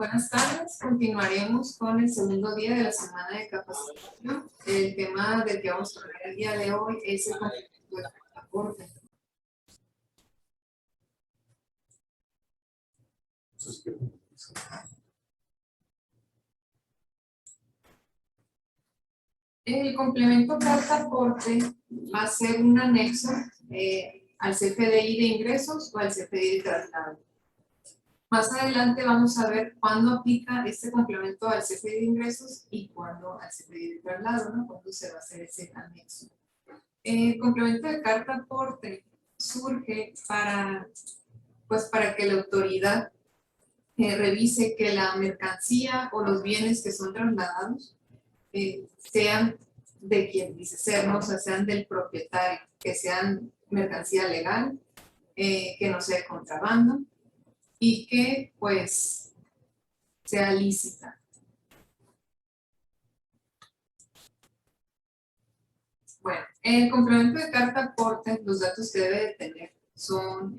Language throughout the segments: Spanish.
Buenas tardes, continuaremos con el segundo día de la semana de capacitación. El tema del que vamos a hablar el día de hoy es el complemento de transporte. El complemento carta-aporte va a ser un anexo al CFDI de ingresos o al CFDI de traslado. Más adelante vamos a ver cuándo aplica este complemento al CFDI de ingresos y cuándo al CFDI de traslado, ¿no? Cuándo se va a hacer ese anexo. El complemento de carta-aporte surge para que la autoridad revise que la mercancía o los bienes que son trasladados sean de quien dice ser, ¿no? O sea, sean del propietario, que sean mercancía legal, que no sea de contrabando y que pues sea lícita. Bueno, el complemento de carta-aporte, los datos que debe de tener son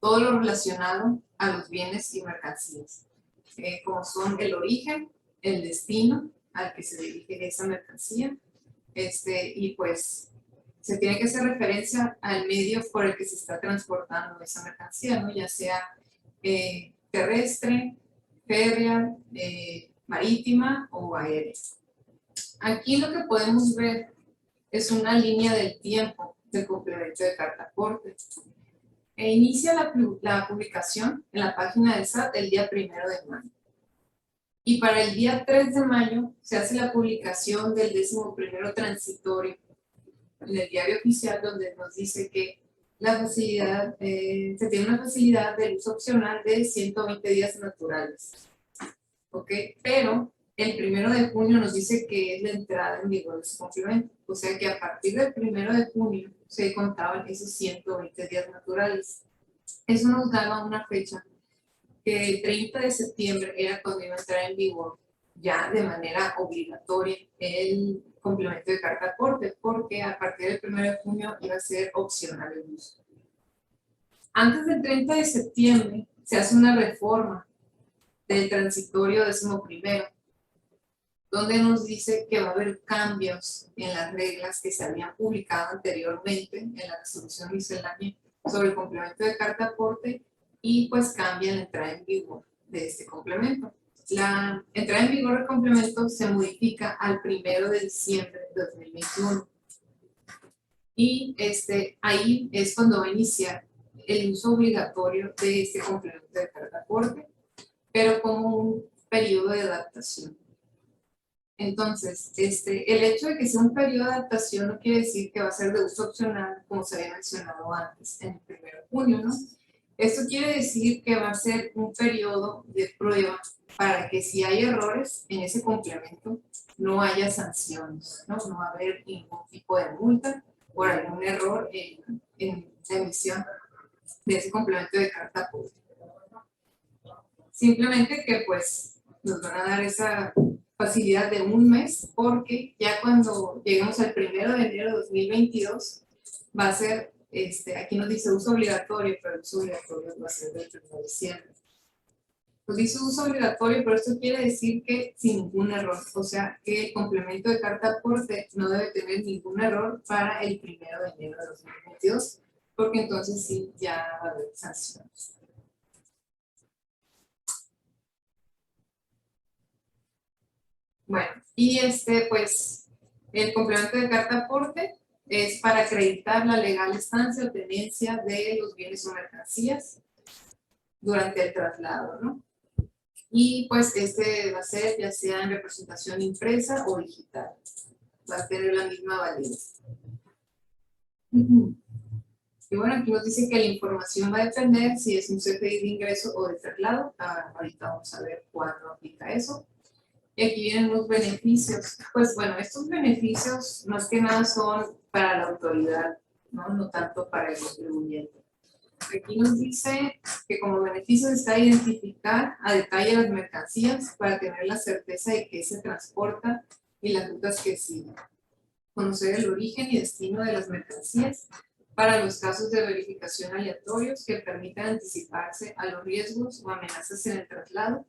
todo lo relacionado a los bienes y mercancías, como son el origen, el destino al que se dirige esa mercancía, y pues se tiene que hacer referencia al medio por el que se está transportando esa mercancía, ¿no? Ya sea terrestre, férrea, marítima o aérea. Aquí lo que podemos ver es una línea del tiempo del complemento de carta-aporte. Inicia la publicación en la página del SAT el día 1 de mayo. Y para el día 3 de mayo se hace la publicación del 11º transitorio en el diario oficial, donde nos dice que la facilidad, se tiene una facilidad de uso opcional de 120 días naturales. ¿Ok? Pero el 1 de junio nos dice que es la entrada en vigor de ese complemento. O sea que a partir del 1 de junio se contaban esos 120 días naturales. Eso nos daba una fecha que el 30 de septiembre era cuando iba a entrar en vigor ya de manera obligatoria el complemento de carta-aporte, porque a partir del 1 de junio iba a ser opcional el uso. Antes del 30 de septiembre se hace una reforma del transitorio 11º, donde nos dice que va a haber cambios en las reglas que se habían publicado anteriormente en la resolución miscelánea sobre el complemento de carta-aporte y pues cambia la entrada en vigor de este complemento. La entrada en vigor del complemento se modifica al 1 de diciembre de 2021 y ahí es cuando va a iniciar el uso obligatorio de este complemento de carta-aporte, pero como un periodo de adaptación. Entonces, el hecho de que sea un periodo de adaptación no quiere decir que va a ser de uso opcional, como se había mencionado antes, en el 1 de junio, ¿no? Esto quiere decir que va a ser un periodo de prueba para que si hay errores en ese complemento, no haya sanciones, ¿no? No va a haber ningún tipo de multa por algún error en la emisión de ese complemento de carta-aporte. Simplemente que pues nos van a dar esa facilidad de un mes, porque ya cuando lleguemos al 1 de enero de 2022 va a ser, aquí nos dice uso obligatorio, pero el uso obligatorio va a ser del 1 de diciembre. Nos dice uso obligatorio, pero esto quiere decir que sin ningún error, o sea que el complemento de carta-aporte no debe tener ningún error para el 1 de enero de 2022, porque entonces sí ya va a haber sanciones. Bueno, y pues el complemento de carta-aporte es para acreditar la legal estancia o tenencia de los bienes o mercancías durante el traslado, ¿no? Y pues va a ser ya sea en representación impresa o digital. Va a tener la misma validez. Y bueno, aquí nos dice que la información va a depender si es un CFDI de ingreso o de traslado. Ahorita vamos a ver cuándo aplica eso. Y aquí vienen los beneficios. Pues bueno, estos beneficios más que nada son para la autoridad, no tanto para el contribuyente. Aquí nos dice que como beneficio está identificar a detalle las mercancías para tener la certeza de que se transporta y las rutas que siguen. Conocer el origen y destino de las mercancías para los casos de verificación aleatorios que permitan anticiparse a los riesgos o amenazas en el traslado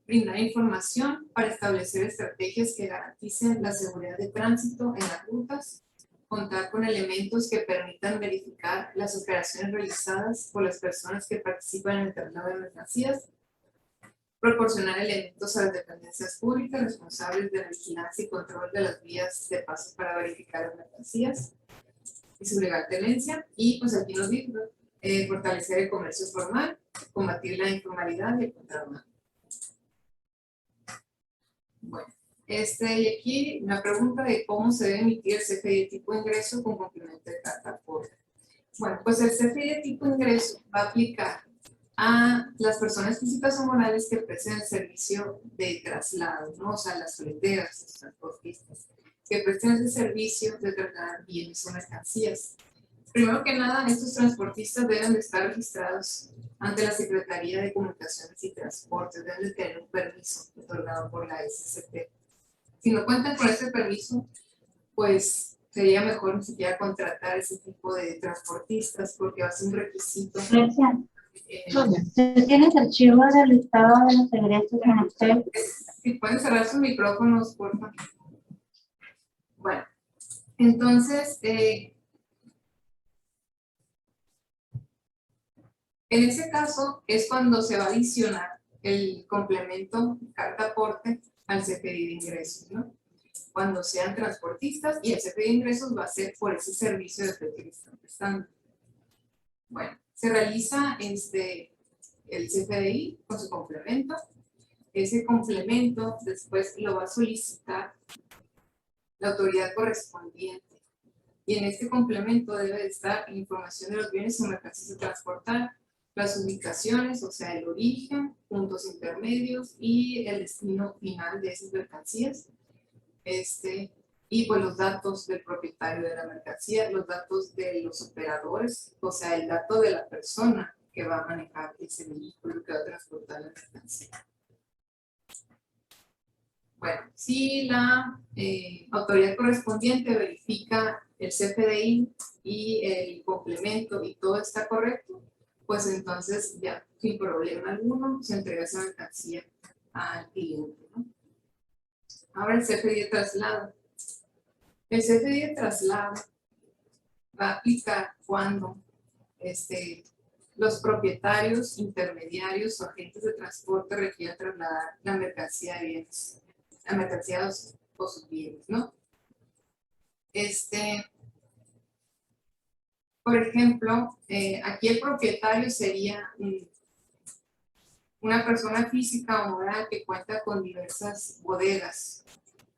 brindar información para establecer estrategias que garanticen la seguridad de tránsito en las rutas, contar con elementos que permitan verificar las operaciones realizadas por las personas que participan en el traslado de mercancías, proporcionar elementos a las dependencias públicas responsables de la vigilancia y control de las vías de paso para verificar las mercancías y su legal tenencia. Y pues aquí nos dice, fortalecer el comercio formal, combatir la informalidad y el contrabando. Bueno, y aquí una pregunta de cómo se debe emitir el CFDI de tipo ingreso con complemento de carta aporte. Bueno, pues el CFDI de tipo ingreso va a aplicar a las personas físicas o morales que presten el servicio de traslado, ¿no? O sea, las fleteras, los transportistas, que presten ese servicio de trasladar bienes o mercancías. Primero que nada, estos transportistas deben de estar registrados ante la Secretaría de Comunicaciones y Transportes, deben de tener un permiso otorgado por la SCT. Si no cuentan con ese permiso, pues sería mejor ni siquiera contratar ese tipo de transportistas porque va a ser un requisito. ¿Tú tienes archivo del listado de los egresos en Excel? Si pueden cerrar sus micrófonos, por favor. Bueno, entonces, en ese caso es cuando se va a adicionar el complemento carta aporte al CFDI de ingresos, ¿no? Cuando sean transportistas y el CFDI de ingresos va a ser por ese servicio de flete que están prestando. Bueno, se realiza el CFDI con su complemento. Ese complemento después lo va a solicitar la autoridad correspondiente. Y en este complemento debe de estar la información de los bienes o mercancías a transportar, las ubicaciones, o sea, el origen, puntos intermedios y el destino final de esas mercancías. Y pues los datos del propietario de la mercancía, los datos de los operadores, o sea, el dato de la persona que va a manejar ese vehículo que va a transportar la mercancía. Bueno, si la autoridad correspondiente verifica el CFDI y el complemento y todo está correcto, pues entonces ya sin problema alguno se entrega esa mercancía al cliente, ¿no? Ahora el CFDI de traslado. El CFDI de traslado va a aplicar cuando los propietarios, intermediarios o agentes de transporte requieran trasladar la mercancía de bienes, la mercancía o sus bienes, ¿no? Por ejemplo, aquí el propietario sería una persona física o moral que cuenta con diversas bodegas,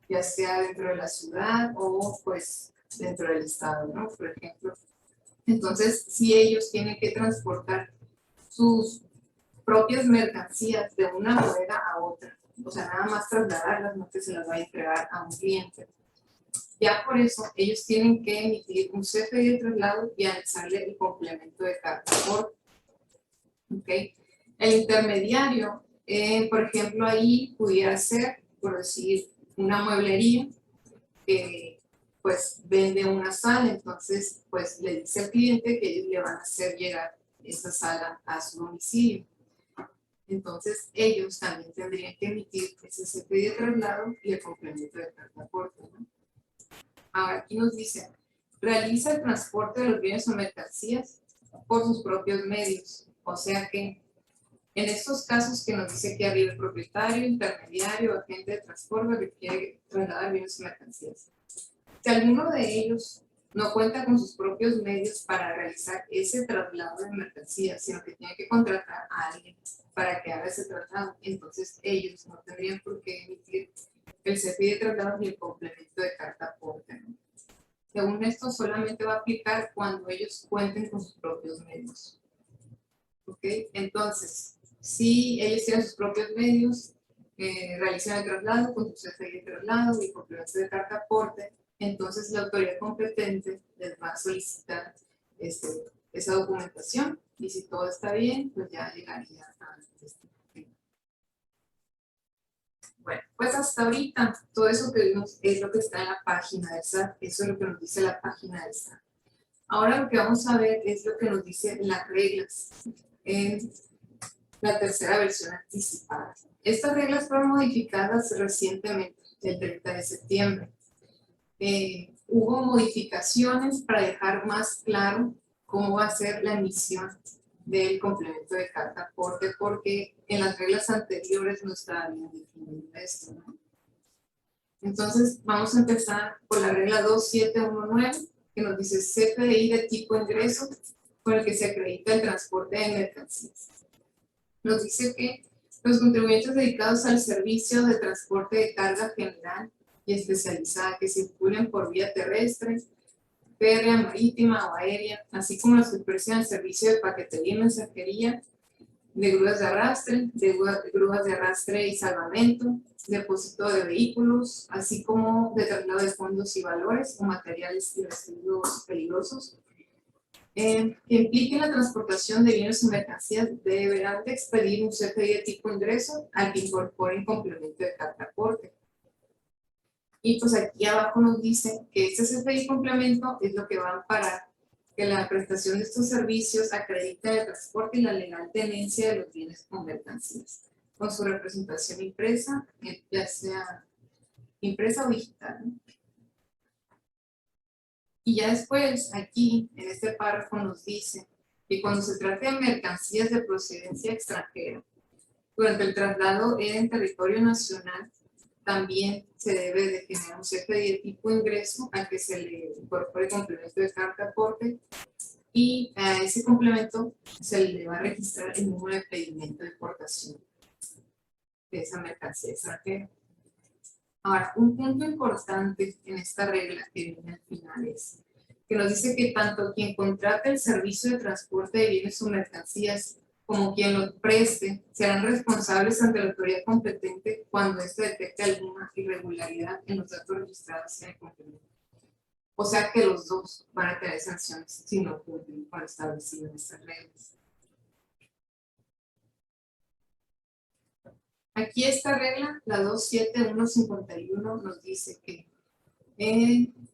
ya sea dentro de la ciudad o pues dentro del estado, ¿no? Por ejemplo. Entonces, si ellos tienen que transportar sus propias mercancías de una bodega a otra, o sea, nada más trasladarlas, no que se las va a entregar a un cliente. Ya por eso, ellos tienen que emitir un CFDI de traslado y anexarle el complemento de carta aporte. ¿Okay? El intermediario, por ejemplo, ahí pudiera ser, por decir, una mueblería que pues vende una sala, entonces pues le dice al cliente que ellos le van a hacer llegar esa sala a su domicilio. Entonces ellos también tendrían que emitir ese CFDI de traslado y el complemento de carta aporte, ¿no? Ahora aquí nos dice, realiza el transporte de los bienes o mercancías por sus propios medios. O sea que en estos casos que nos dice que arriba el propietario, intermediario, agente de transporte que quiere trasladar bienes o mercancías. Si alguno de ellos no cuenta con sus propios medios para realizar ese traslado de mercancías, sino que tiene que contratar a alguien para que haga ese traslado, entonces ellos no tendrían por qué emitir el CFDI de traslado ni el complemento de carta aporte, ¿no? Según esto, solamente va a aplicar cuando ellos cuenten con sus propios medios. ¿Ok? Entonces, si ellos tienen sus propios medios, realizan el traslado con su CFDI de traslado y complemento de carta aporte, entonces la autoridad competente les va a solicitar esa documentación y si todo está bien, pues ya llegaría a Bueno, pues hasta ahorita todo eso que vimos es lo que está en la página de SAT, eso es lo que nos dice la página de SAT. Ahora lo que vamos a ver es lo que nos dicen las reglas. la tercera versión anticipada. Estas reglas fueron modificadas recientemente, el 30 de septiembre. Hubo modificaciones para dejar más claro cómo va a ser la emisión del complemento de carta aporte, porque en las reglas anteriores no estaba bien definido esto, ¿no? Entonces, vamos a empezar por la regla 2719, que nos dice CFDI de tipo ingreso con el que se acredita el transporte de mercancías. Nos dice que los contribuyentes dedicados al servicio de transporte de carga general y especializada que circulen por vía terrestre, férrea, marítima o aérea, así como los que prestan el servicio de paquetería y mensajería, de grúas de arrastre y salvamento, depósito de vehículos, así como de traslado de fondos y valores o materiales y residuos peligrosos, que impliquen la transportación de bienes o mercancías, deberán de expedir un CFDI de tipo ingreso al que incorporen complemento de carta aporte. Y pues aquí abajo nos dice que este CFDI complemento es lo que va a amparar que la prestación de estos servicios acredita el transporte y la legal tenencia de los bienes o mercancías, con su representación impresa, ya sea impresa o digital, ¿no? Y ya después, aquí, en este párrafo nos dice que cuando se trate de mercancías de procedencia extranjera, durante el traslado en territorio nacional, también se debe de generar un CFDI de tipo ingreso al que se le incorpore complemento de carta aporte, y a ese complemento se le va a registrar el número de pedimento de importación de esa mercancía extranjera. Ahora, un punto importante en esta regla que viene al final es que nos dice que tanto quien contrate el servicio de transporte de bienes o mercancías como quien lo preste serán responsables ante la autoridad competente cuando éste detecte alguna irregularidad en los datos registrados en el complemento. O sea que los dos van a tener sanciones si no cumplen con lo establecido en estas reglas. Aquí esta regla, la 27151, nos dice que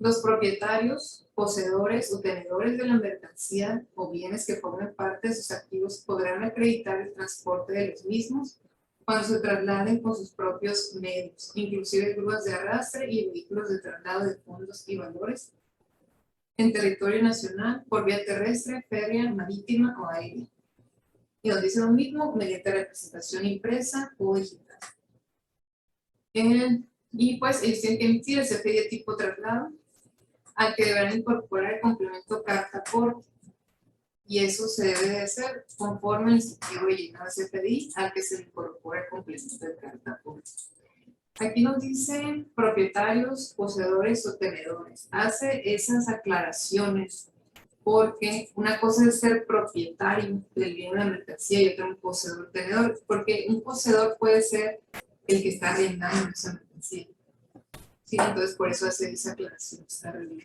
los propietarios, poseedores o tenedores de la mercancía o bienes que formen parte de sus activos podrán acreditar el transporte de los mismos cuando se trasladen con sus propios medios, inclusive grúas de arrastre y vehículos de traslado de fondos y valores en territorio nacional, por vía terrestre, férrea, marítima o aérea. Y nos dice lo mismo mediante representación impresa o digital. Y pues ellos tienen que emitir el CFDI de tipo traslado, al que deberán incorporar el complemento carta aporte. Y eso se debe de hacer conforme al incentivo de llenado de CFDI al que se le incorpora el complemento de carta aporte. Aquí nos dicen propietarios, poseedores o tenedores. Hace esas aclaraciones porque una cosa es ser propietario del bien de la mercancía y otra un poseedor tenedor, porque un poseedor puede ser el que está arrendando esa mercancía. Sí, entonces por eso hace esa aclaración, está regla.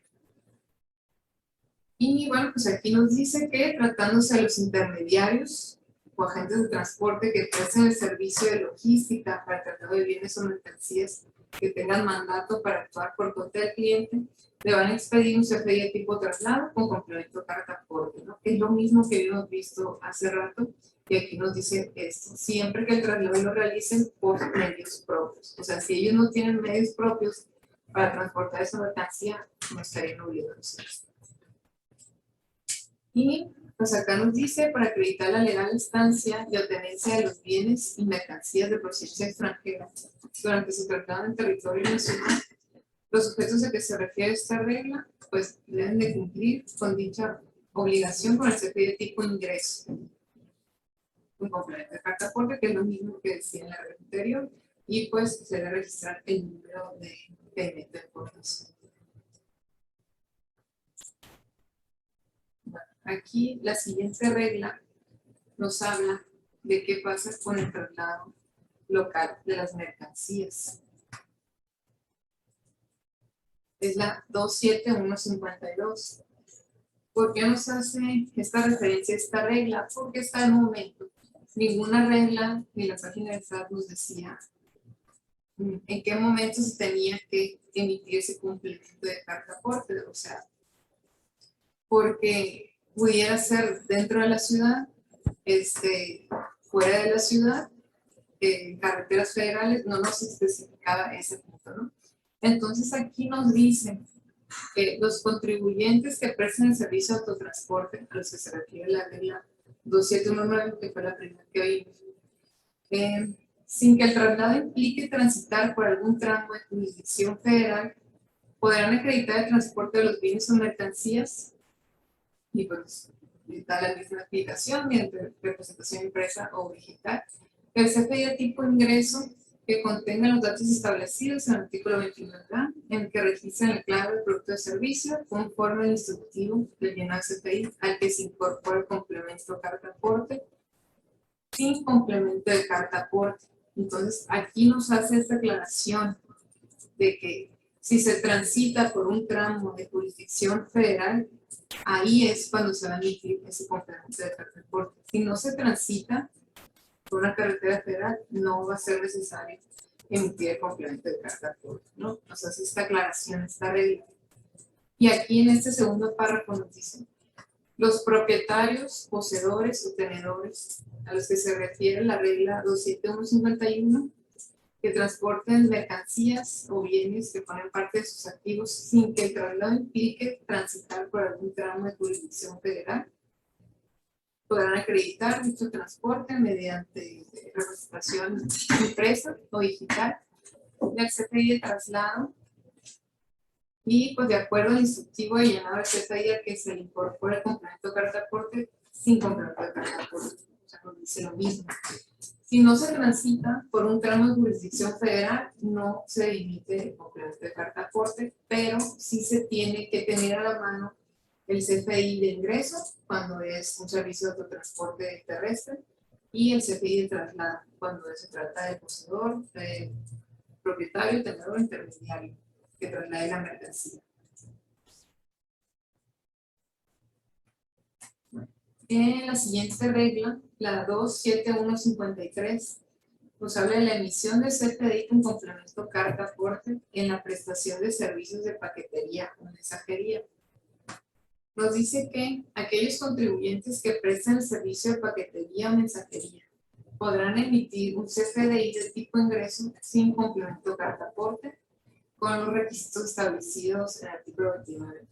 Y bueno, pues aquí nos dice que tratándose de los intermediarios o agentes de transporte que presten el servicio de logística para el traslado de bienes o mercancías que tengan mandato para actuar por cuenta del cliente, le van a expedir un CFDI de tipo traslado con complemento carta aporte, ¿no? Es lo mismo que hemos visto hace rato, y aquí nos dice esto: siempre que el traslado lo realicen por medios propios. O sea, si ellos no tienen medios propios para transportar esa mercancía, no estarían obligados a esto. Y pues acá nos dice, para acreditar la legal estancia y obtenencia de los bienes y mercancías de procedencia extranjera durante su traslado en territorio nacional, los sujetos a que se refiere esta regla, pues deben de cumplir con dicha obligación con el CFDI de tipo ingreso. Un complemento de carta aporte, que es lo mismo que decía en la regla anterior, y pues se debe registrar el número de pedimento de importación. Aquí la siguiente regla nos habla de qué pasa con el traslado local de las mercancías. Es la 27152. ¿Por qué nos hace esta referencia a esta regla? Porque hasta el momento ninguna regla ni la página de SAT nos decía en qué momento se tenía que emitir ese complemento de carta aporte. O sea, porque pudiera ser dentro de la ciudad, fuera de la ciudad, en carreteras federales, no nos especificaba ese punto, ¿no? Entonces aquí nos dicen que los contribuyentes que presten el servicio de autotransporte, a los que se refiere la regla 2719, que fue la primera que vimos, sin que el traslado implique transitar por algún tramo de jurisdicción federal, podrán acreditar el transporte de los bienes o mercancías y pues da la misma explicación mediante representación impresa o digital. El CFDI de tipo ingreso que contenga los datos establecidos en el artículo 21A, en el que registra el clave del producto de servicio, conforme al instructivo del llenado CFDI al que se incorpora el complemento carta aporte, sin complemento de carta aporte. Entonces, aquí nos hace esta aclaración de que si se transita por un tramo de jurisdicción federal, ahí es cuando se va a emitir ese complemento de carta aporte. Si no se transita por una carretera federal, no va a ser necesario emitir el complemento de carta aporte, ¿no? O sea, esta aclaración, esta regla. Y aquí en este segundo párrafo nos dicen: los propietarios, poseedores o tenedores a los que se refiere la regla 27151, que transporten mercancías o bienes que formen parte de sus activos sin que el traslado implique transitar por algún tramo de jurisdicción federal, podrán acreditar dicho transporte mediante representación impresa o digital del CFDI de traslado y pues de acuerdo al instructivo de llenado del CFDI al que se le incorpora el complemento de carta aporte sin complemento de carta aporte. O sea, nos dice lo mismo. Si no se transita por un tramo de jurisdicción federal, no se emite el complemento de carta aporte, pero sí se tiene que tener a la mano el CFDI de ingreso cuando es un servicio de autotransporte terrestre y el CFDI de traslado cuando se trata de poseedor, propietario, tenedor o intermediario que traslade la mercancía. En la siguiente regla, la 27153, nos habla de la emisión de CFDI con complemento carta aporte en la prestación de servicios de paquetería o mensajería. Nos dice que aquellos contribuyentes que presten el servicio de paquetería o mensajería podrán emitir un CFDI de tipo ingreso sin complemento carta aporte con los requisitos establecidos en el artículo 29,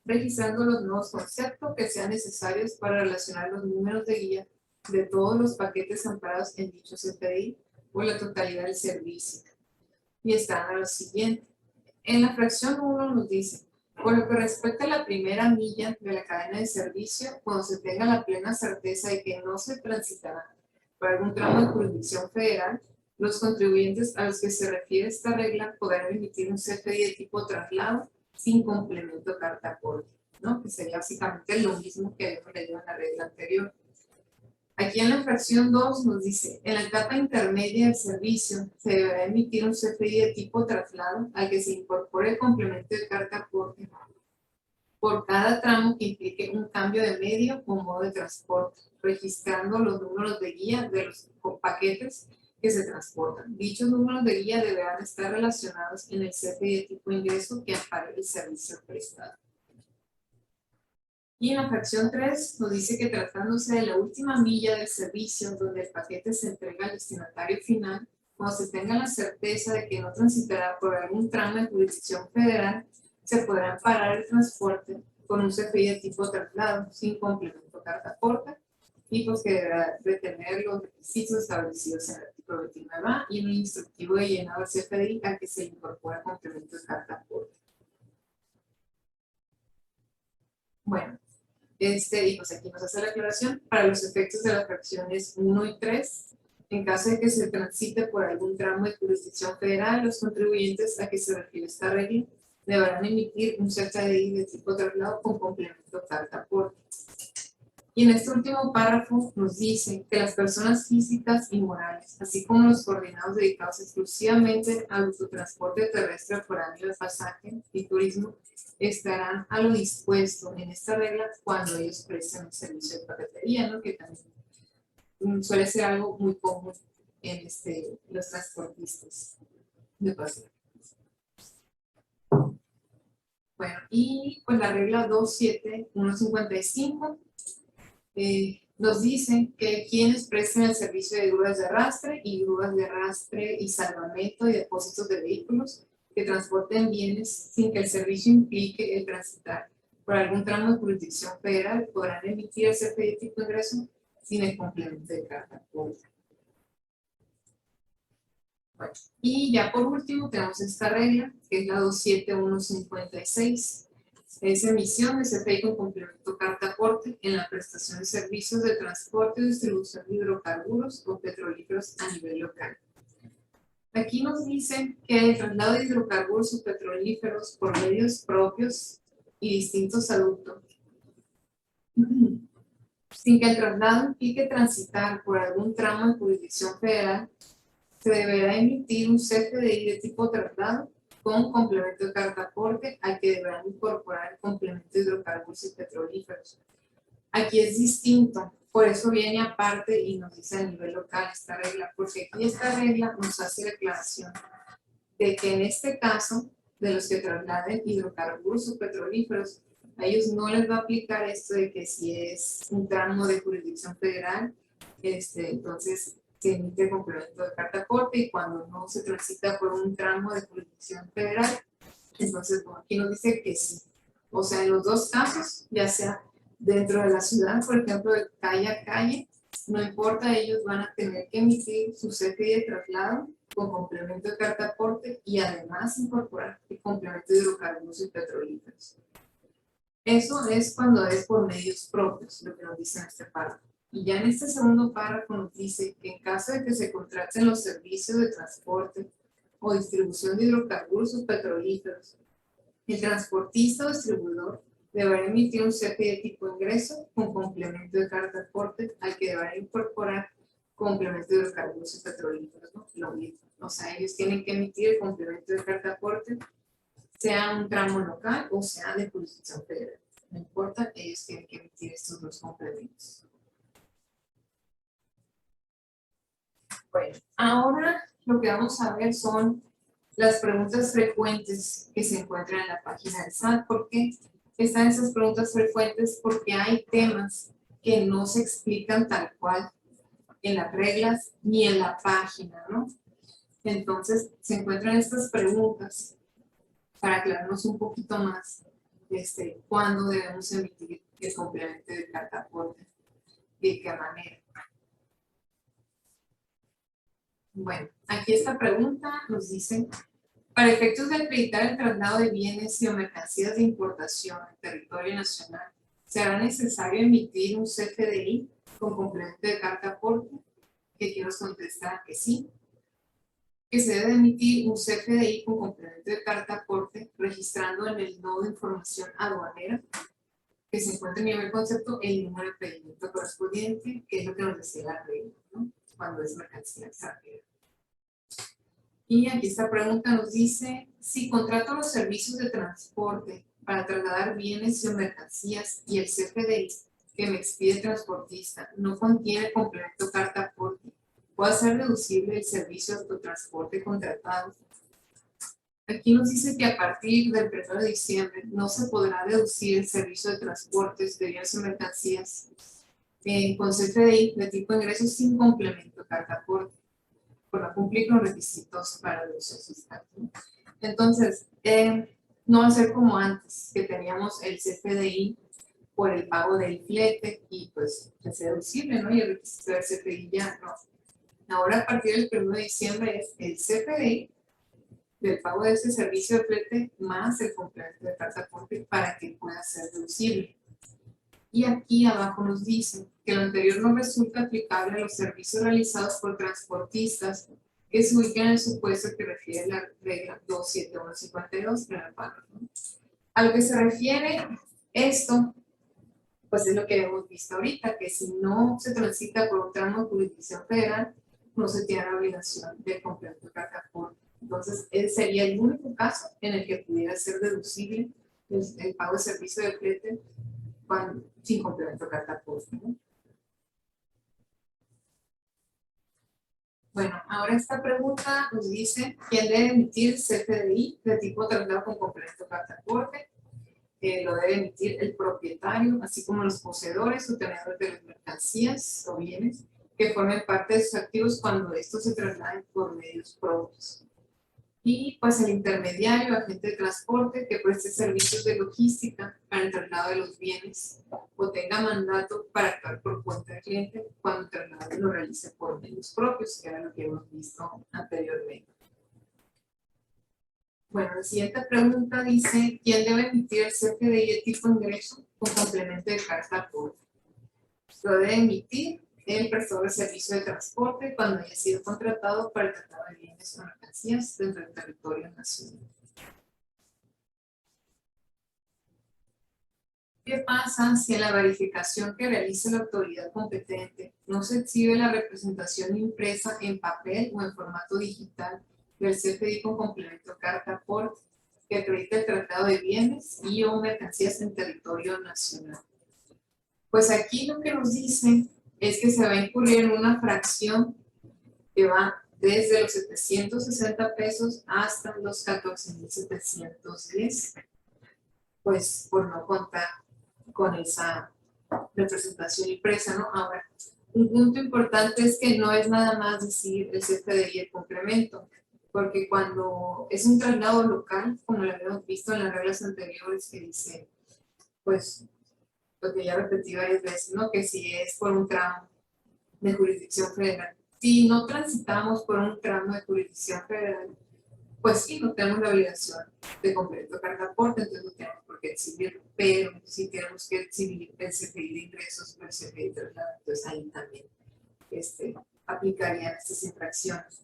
registrando los nuevos conceptos que sean necesarios para relacionar los números de guía de todos los paquetes amparados en dicho CFDI o la totalidad del servicio. Y están a lo siguiente. En la fracción 1 nos dice: por lo que respecta a la primera milla de la cadena de servicio, cuando se tenga la plena certeza de que no se transitará por algún tramo de jurisdicción federal, los contribuyentes a los que se refiere esta regla podrán emitir un CFDI de tipo traslado sin complemento carta aporte, ¿no? Que sería básicamente lo mismo que habíamos leído en la regla anterior. Aquí en la fracción 2 nos dice: en la etapa intermedia del servicio se deberá emitir un CFDI de tipo traslado al que se incorpore el complemento de carta aporte por cada tramo que implique un cambio de medio o modo de transporte, registrando los números de guía de los paquetes que se transportan. Dichos números de guía deberán estar relacionados en el CFDI de tipo ingreso que ampare el servicio prestado. Y en la fracción 3 nos dice que tratándose de la última milla del servicio donde el paquete se entrega al destinatario final, cuando se tenga la certeza de que no transitará por algún tramo de jurisdicción federal, se podrá parar el transporte con un CFDI de tipo traslado sin complemento carta aporte y pues que deberá retener los requisitos establecidos en el artículo 29A y un instructivo de llenado del CFDI al que se incorpora complemento de carta aporte. Bueno, y pues aquí nos hace la aclaración para los efectos de las fracciones 1 y 3. En caso de que se transite por algún tramo de jurisdicción federal, los contribuyentes a que se refiere esta regla deberán emitir un CFDI de tipo traslado con complemento carta aporte. Y en este último párrafo nos dice que las personas físicas y morales, así como los coordinados dedicados exclusivamente al autotransporte terrestre foráneo de pasaje y turismo, estarán a lo dispuesto en esta regla cuando ellos presten el servicio de paquetería, ¿no? Que también suele ser algo muy común en los transportistas de pasajeros. Bueno, y pues la regla 27155 nos dicen que quienes presten el servicio de grúas de arrastre y salvamento y depósitos de vehículos que transporten bienes sin que el servicio implique el transitar por algún tramo de jurisdicción federal podrán emitir el CFDI tipo de ingreso sin el complemento de carta pública. Bueno, y ya por último tenemos esta regla, que es la 27156. Es emisión de CFDI con complemento carta aporte en la prestación de servicios de transporte y distribución de hidrocarburos o petrolíferos a nivel local. Aquí nos dicen que el traslado de hidrocarburos o petrolíferos por medios propios y distintos adultos, sin que el traslado implique transitar por algún tramo de jurisdicción federal, se deberá emitir un CFDI de tipo traslado con complemento de carta aporte al que deberán incorporar el complemento de hidrocarburos y petrolíferos. Aquí es distinto, por eso viene aparte y nos dice a nivel local esta regla, porque aquí esta regla nos hace la aclaración de que en este caso, de los que trasladen hidrocarburos o petrolíferos, a ellos no les va a aplicar esto de que si es un tramo de jurisdicción federal, entonces se emite complemento de carta aporte, y cuando no se transita por un tramo de jurisdicción federal, entonces bueno, aquí nos dice que sí. O sea, en los dos casos, ya sea dentro de la ciudad, por ejemplo, de calle a calle, no importa, ellos van a tener que emitir su CFDI de traslado con complemento de carta aporte y además incorporar el complemento de hidrocarburos y petrolíferos. Eso es cuando es por medios propios, lo que nos dice en este párrafo. Y ya en este segundo párrafo nos dice que en caso de que se contraten los servicios de transporte o distribución de hidrocarburos o petrolíferos, el transportista o distribuidor deberá emitir un CFDI de tipo ingreso con complemento de carta aporte al que deberá incorporar complemento de hidrocarburos y petrolíferos, ¿no? Lo mismo. O sea, ellos tienen que emitir el complemento de carta aporte, sea un tramo local o sea de jurisdicción federal. No importa, ellos tienen que emitir estos dos complementos. Bueno, ahora lo que vamos a ver son las preguntas frecuentes que se encuentran en la página del SAT. ¿Por qué están esas preguntas frecuentes? Porque hay temas que no se explican tal cual en las reglas ni en la página, ¿no? Entonces, se encuentran estas preguntas para aclararnos un poquito más cuándo debemos emitir el complemento de carta aporte, de qué manera. Bueno, aquí esta pregunta nos dice: para efectos de acreditar el traslado de bienes y o mercancías de importación en territorio nacional, ¿será necesario emitir un CFDI con complemento de carta aporte? Que aquí nos contesta que sí. Que se debe emitir un CFDI con complemento de carta aporte registrando en el nodo de información aduanera que se encuentra en nivel concepto el número de pedimento correspondiente, que es lo que nos decía la regla, ¿no? Cuando es mercancía extranjera. Y aquí esta pregunta nos dice: si contrato los servicios de transporte para trasladar bienes y mercancías y el CFDI que me expide el transportista no contiene complemento carta aporte, ¿puede ser deducible el servicio de autotransporte contratado? Aquí nos dice que a partir del 1 de diciembre no se podrá deducir el servicio de transportes de bienes y mercancías con CFDI de tipo de ingresos sin complemento carta aporte, por no cumplir con los requisitos para deducción fiscal. Entonces, no va a ser como antes, que teníamos el CFDI por el pago del flete y pues es deducible, ¿no? Y el requisito del CFDI ya no. Ahora, a partir del 1 de diciembre es el CFDI del pago de ese servicio de flete más el complemento de carta aporte para que pueda ser deducible. Y aquí abajo nos dice que lo anterior no resulta aplicable a los servicios realizados por transportistas que se ubican en el supuesto que refiere la regla 27152 de la párrafo. A lo que se refiere esto, pues es lo que hemos visto ahorita, que si no se transita por un tramo de jurisdicción federal, no se tiene la obligación de complemento de carta aporte. Entonces, ese sería el único caso en el que pudiera ser deducible el pago de servicio de flete sin complemento de carta aporte, ¿no? Bueno, ahora esta pregunta nos dice: ¿quién debe emitir CFDI de tipo traslado con complemento de carta aporte? lo debe emitir el propietario, así como los poseedores o tenedores de las mercancías o bienes que formen parte de sus activos cuando estos se trasladen por medios propios. Y pues el intermediario, agente de transporte que preste servicios de logística para el traslado de los bienes o tenga mandato para actuar por cuenta del cliente cuando el traslado lo realice por medios propios, que era lo que hemos visto anteriormente. Bueno, la siguiente pregunta dice, ¿quién debe emitir el CFDI de tipo ingreso con complemento de carta aporte? Lo debe emitir el prestador de servicio de transporte cuando haya sido contratado para el traslado de bienes o mercancías dentro del territorio nacional. ¿Qué pasa si en la verificación que realice la autoridad competente no se exhibe la representación impresa en papel o en formato digital del CFDI con complemento carta aporte que acredite el traslado de bienes y o mercancías en territorio nacional? Pues aquí lo que nos dicen es que se va a incurrir en una fracción que va desde los 760 pesos hasta los 14,710, pues por no contar con esa representación impresa, ¿no? Ahora, un punto importante es que no es nada más decir el CFDI y el complemento, porque cuando es un traslado local, como lo habíamos visto en las reglas anteriores, que dice, pues, lo que ya repetí varias veces, ¿no? Que si es por un tramo de jurisdicción federal. Si no transitamos por un tramo de jurisdicción federal, pues sí, no tenemos la obligación de completo carta aporte, entonces no tenemos por qué exhibirlo, pero sí tenemos que exhibir el CFDI de ingresos o el CFDI de traslado, entonces ahí también aplicarían estas infracciones.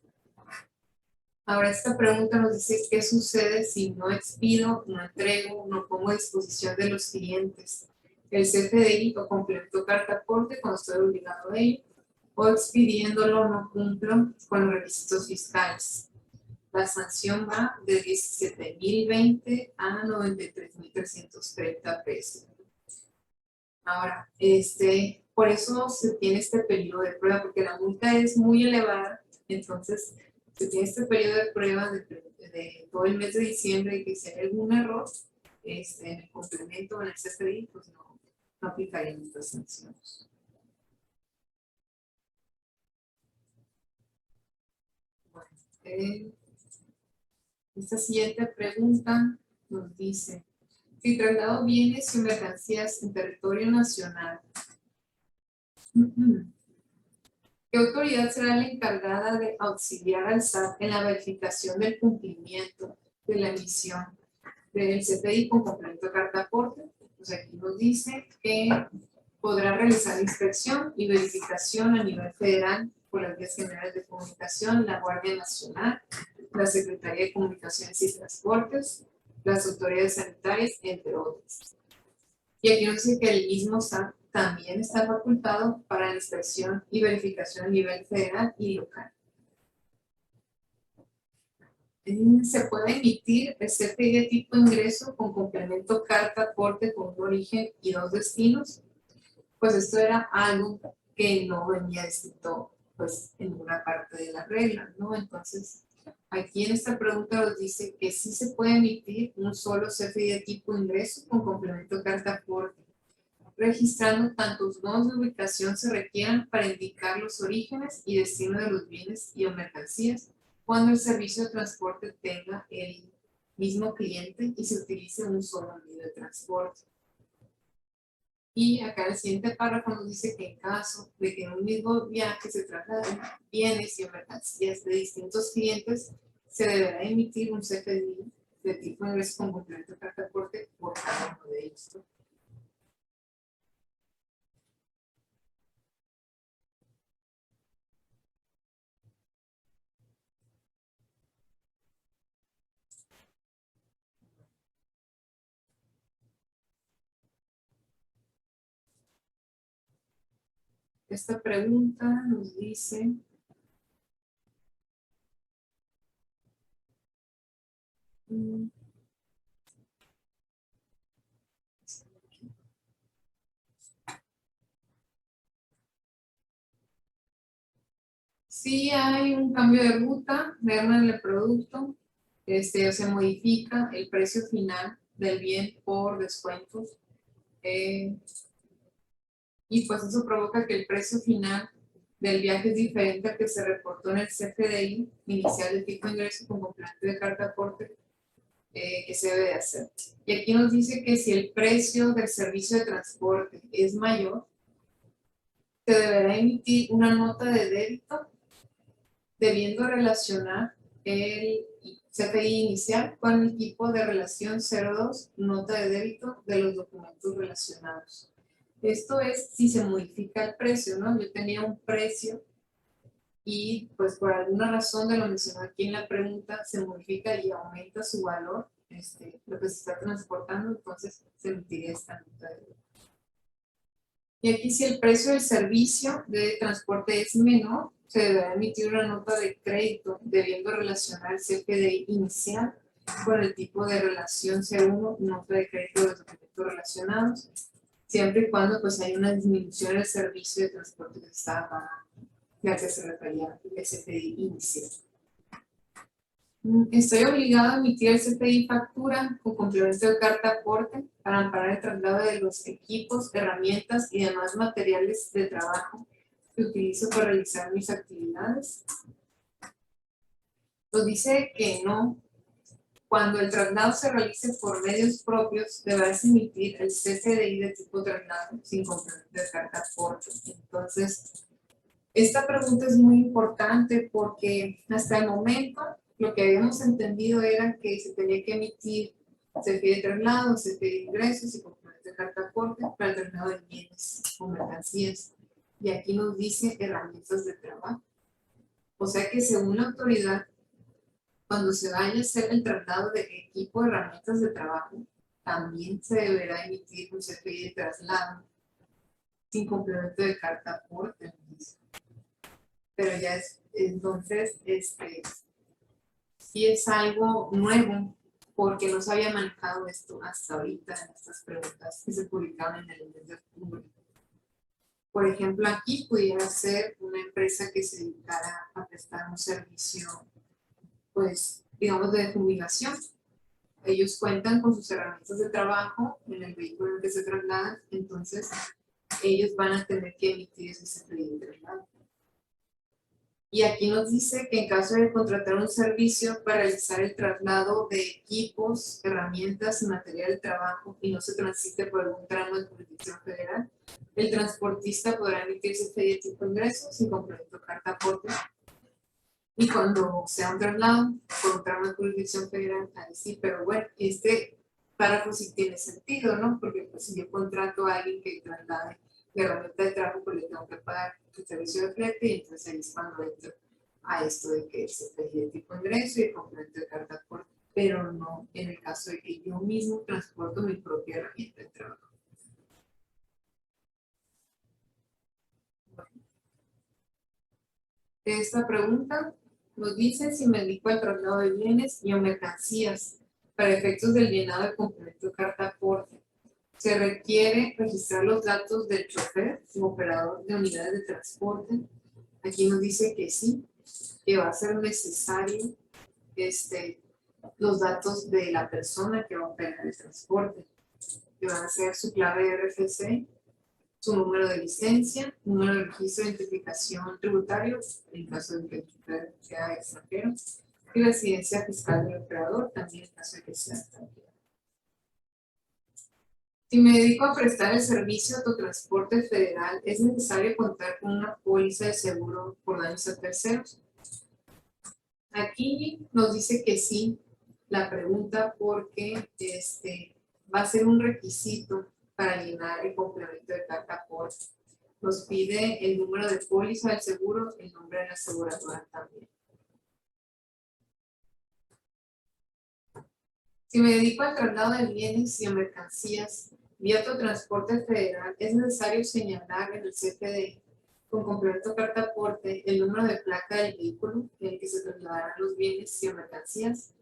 Ahora esta pregunta nos dice qué sucede si no expido, no entrego, no pongo a disposición de los clientes el CFDI o complemento carta aporte cuando estoy obligado a ello, o expidiéndolo no cumplo con los requisitos fiscales. La sanción va de 17,020 a 93,330 pesos. Ahora, por eso se tiene este periodo de prueba, porque la multa es muy elevada, entonces se tiene este periodo de prueba de todo el mes de diciembre y que si hay algún error en el complemento o en el CFDI, pues no aplicarían estas sanciones. Bueno, esta siguiente pregunta nos dice, si traslado bienes y mercancías en territorio nacional, ¿qué autoridad será la encargada de auxiliar al SAT en la verificación del cumplimiento de la emisión del CFDI con complemento de carta aporte? Pues aquí nos dice que podrá realizar inspección y verificación a nivel federal por las vías generales de comunicación, la Guardia Nacional, la Secretaría de Comunicaciones y Transportes, las autoridades sanitarias, entre otros. Y aquí nos dice que el mismo SAT también está facultado para la inspección y verificación a nivel federal y local. Se puede emitir el CFDI de tipo ingreso con complemento carta aporte con un origen y dos destinos. Pues esto era algo que no venía escrito pues en una parte de la regla, ¿no? Entonces, aquí en esta pregunta nos dice que sí se puede emitir un solo CFDI de tipo ingreso con complemento carta aporte, registrando tantos nodos de ubicación se requieran para indicar los orígenes y destino de los bienes y o mercancías cuando el servicio de transporte tenga el mismo cliente y se utilice un solo medio de transporte. Y acá el siguiente párrafo nos dice que en caso de que en un mismo viaje se trasladen bienes y mercancías de distintos clientes, se deberá emitir un CFDI de tipo ingreso con complemento de carta aporte por cada uno de ellos. Esta pregunta nos dice, si hay un cambio de ruta, merma en el producto, o se modifica el precio final del bien por descuentos. Y pues eso provoca que el precio final del viaje es diferente al que se reportó en el CFDI inicial de tipo de ingreso con complemento de carta aporte que se debe de hacer. Y aquí nos dice que si el precio del servicio de transporte es mayor, se deberá emitir una nota de débito debiendo relacionar el CFDI inicial con el tipo de relación 02, nota de débito de los documentos relacionados. Esto es si se modifica el precio, ¿no? Yo tenía un precio y pues por alguna razón de lo mencionado aquí en la pregunta se modifica y aumenta su valor, lo que se está transportando, entonces se emitiría esta nota de débito. Y aquí si el precio del servicio de transporte es menor, se deberá emitir una nota de crédito debiendo relacionar el CFDI inicial con el tipo de relación C1, nota de crédito de los documentos relacionados, siempre y cuando pues hay una disminución del servicio de transporte que se estaba pagando, ya que se refería al CFDI inicial. Estoy obligado a emitir el CFDI factura con complemento de carta aporte para amparar el traslado de los equipos, herramientas y demás materiales de trabajo que utilizo para realizar mis actividades. Nos dice que no. Cuando el traslado se realice por medios propios, deberás emitir el CFDI de tipo traslado sin complemento de carta aporte. Entonces, esta pregunta es muy importante porque hasta el momento lo que habíamos entendido era que se tenía que emitir CFDI de traslado, CFDI de ingresos y complemento de carta aporte para el traslado de bienes o mercancías. Y aquí nos dice herramientas de trabajo. O sea que según la autoridad, cuando se vaya a hacer el traslado de equipo de herramientas de trabajo, también se deberá emitir un CFDI de traslado sin complemento de carta aporte. Pero ya es, entonces, sí es algo nuevo, porque no se había manejado esto hasta ahorita en estas preguntas que se publicaron en el mes de octubre. Por ejemplo, aquí pudiera ser una empresa que se dedicara a prestar un servicio, pues, digamos, de fumigación. Ellos cuentan con sus herramientas de trabajo en el vehículo en el que se trasladan, entonces ellos van a tener que emitir ese CFDI de traslado. Y aquí nos dice que en caso de contratar un servicio para realizar el traslado de equipos, herramientas y material de trabajo y no se transite por algún tramo de jurisdicción federal, el transportista podrá emitir CFDI de tipo ingreso sin complemento de carta aporte. Y cuando sea un traslado por un tramo de jurisdicción federal, ahí sí, pero bueno, este párrafo sí tiene sentido, ¿no? Porque pues, si yo contrato a alguien que traslade la herramienta de trabajo, pues le tengo que pagar el servicio de flete y entonces ahí es cuando entro a esto de que se pide de tipo ingreso y el complemento de carta aporte, pero no en el caso de que yo mismo transporto mi propia herramienta de trabajo. Bueno, esta pregunta nos dice si me dedico al traslado de bienes y o mercancías para efectos del llenado del complemento de carta aporte. Se requiere registrar los datos del chofer como operador de unidades de transporte. Aquí nos dice que sí, que va a ser necesario los datos de la persona que va a operar el transporte, que van a ser su clave de RFC, su número de licencia, número de registro de identificación tributario, en caso de que el chofer sea extranjero, y residencia fiscal del operador, también en caso de que sea extranjero. Si me dedico a prestar el servicio de autotransporte federal, ¿es necesario contar con una póliza de seguro por daños a terceros? Aquí nos dice que sí, la pregunta porque va a ser un requisito para llenar el complemento de carta aporte. Nos pide el número de póliza del seguro, el nombre de la aseguradora también. Si me dedico al traslado de bienes y mercancías vía autotransporte federal, es necesario señalar en el CFDI con complemento de carta aporte el número de placa del vehículo en el que se trasladarán los bienes y mercancías.